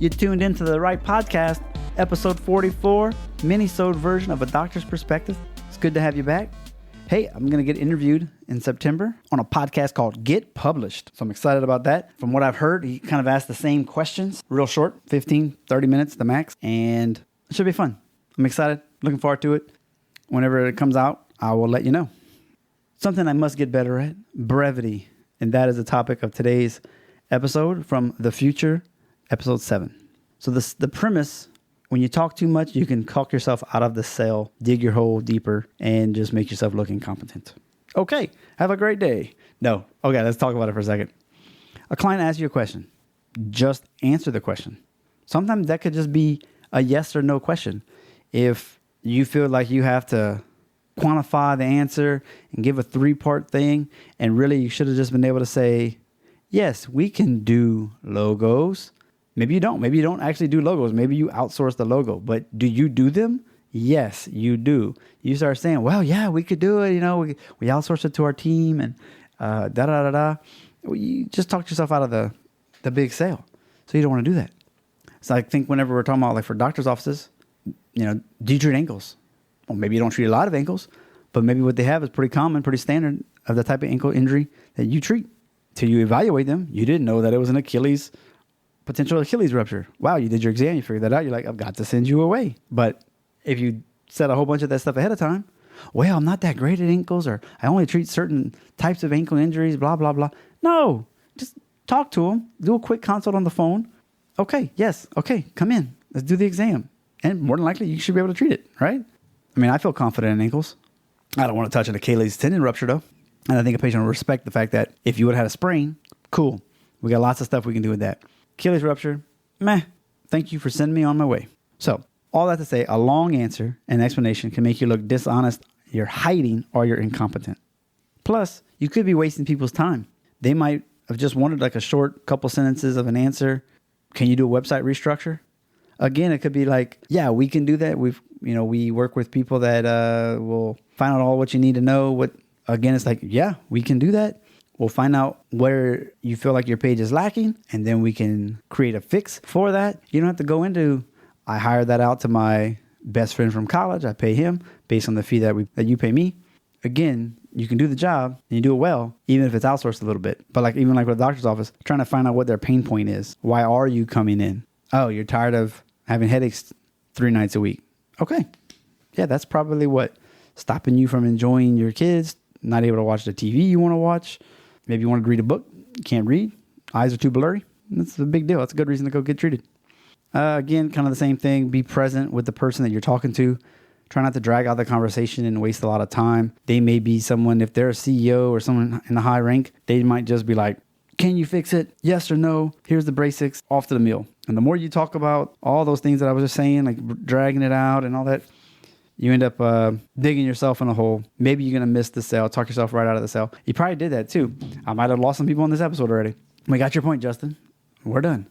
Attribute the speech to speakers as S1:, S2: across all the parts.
S1: You tuned into the right podcast, episode 44, minisode version of A Doctor's Perspective. It's good to have you back. Hey, I'm going to get interviewed in September on a podcast called Get Published. So I'm excited about that. From what I've heard, he kind of asked the same questions, real short, 15, 30 minutes, the max. And it should be fun. I'm excited, looking forward to it. Whenever it comes out, I will let you know. Something I must get better at, brevity. And that is the topic of today's episode from The Future, episode 7. So the premise, when you talk too much, you can caulk yourself out of the cell, dig your hole deeper, and just make yourself look incompetent. Okay, have a great day. No, okay, let's talk about it for a second. A client asks you a question. Just answer the question. Sometimes that could just be a yes or no question. If you feel like you have to quantify the answer and give a 3-part thing, and really you should have just been able to say, yes, we can do logos. Maybe you don't. Maybe you don't actually do logos. Maybe you outsource the logo. But do you do them? Yes, you do. You start saying, well, yeah, we could do it. You know, we outsource it to our team and da-da-da-da. You just talk yourself out of the big sale. So you don't want to do that. So I think whenever we're talking about, like, for doctor's offices, you know, do you treat ankles? Well, maybe you don't treat a lot of ankles, but maybe what they have is pretty common, pretty standard of the type of ankle injury that you treat. Till you evaluate them, you didn't know that it was an potential Achilles rupture. Wow, you did your exam, you figured that out. You're like, I've got to send you away. But if you said a whole bunch of that stuff ahead of time, well, I'm not that great at ankles, or I only treat certain types of ankle injuries, blah, blah, blah. No, just talk to them. Do a quick consult on the phone. Okay, yes, okay, come in. Let's do the exam. And more than likely, you should be able to treat it, right? I mean, I feel confident in ankles. I don't want to touch an Achilles tendon rupture, though. And I think a patient will respect the fact that if you would have had a sprain, cool. We got lots of stuff we can do with that. Achilles rupture, meh. Thank you for sending me on my way. So, all that to say, a long answer and explanation can make you look dishonest, you're hiding, or you're incompetent. Plus, you could be wasting people's time. They might have just wanted like a short couple sentences of an answer. Can you do a website restructure? Again, it could be like, yeah, we can do that. We work with people that will find out all what you need to know. Again, it's like, yeah, we can do that. We'll find out where you feel like your page is lacking, and then we can create a fix for that. You don't have to go into, I hired that out to my best friend from college. I pay him based on the fee that you pay me. Again, you can do the job and you do it well, even if it's outsourced a little bit. But even with the doctor's office, trying to find out what their pain point is. Why are you coming in? Oh, you're tired of having headaches 3 nights a week. Okay. Yeah, that's probably stopping you from enjoying your kids, not able to watch the TV you want to watch. Maybe you wanted to read a book, you can't read, eyes are too blurry. That's a big deal. That's a good reason to go get treated. Again, kind of the same thing. Be present with the person that you're talking to. Try not to drag out the conversation and waste a lot of time. They may be someone, if they're a CEO or someone in a high rank, they might just be like, can you fix it? Yes or no? Here's the basics. Off to the meal. And the more you talk about all those things that I was just saying, like dragging it out and all that, you end up digging yourself in a hole. Maybe you're going to miss the sale, talk yourself right out of the sale. You probably did that too. I might have lost some people on this episode already. We got your point, Justin. We're done.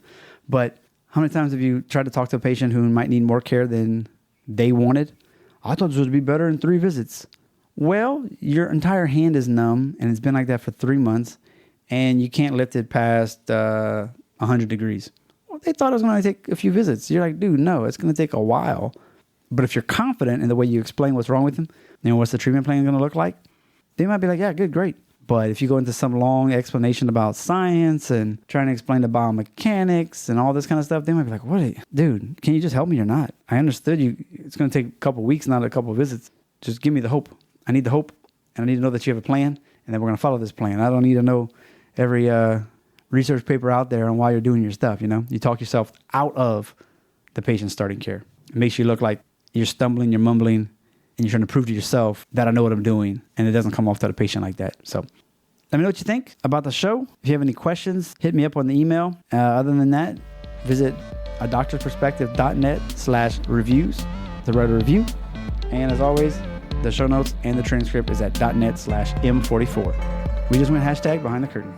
S1: But how many times have you tried to talk to a patient who might need more care than they wanted? I thought this would be better in 3 visits. Well, your entire hand is numb, and it's been like that for 3 months, and you can't lift it past 100 degrees. Well, they thought it was going to take a few visits. You're like, dude, no, it's going to take a while. But if you're confident in the way you explain what's wrong with them, what's the treatment plan going to look like, they might be like, yeah, good, great. But if you go into some long explanation about science and trying to explain the biomechanics and all this kind of stuff, they might be like, what, dude, can you just help me or not? I understood you. It's going to take a couple weeks, not a couple visits. Just give me the hope. I need the hope, and I need to know that you have a plan, and then we're going to follow this plan. I don't need to know every research paper out there on why you're doing your stuff, You talk yourself out of the patient's starting care. It makes you look like you're stumbling, you're mumbling, and you're trying to prove to yourself that I know what I'm doing, and it doesn't come off to the patient like that. So let me know what you think about the show. If you have any questions, hit me up on the email. Other than that, visit adoctorsperspective.net/reviews to write a review. And as always, the show notes and the transcript is at .net/M44. We just went #behind the curtain.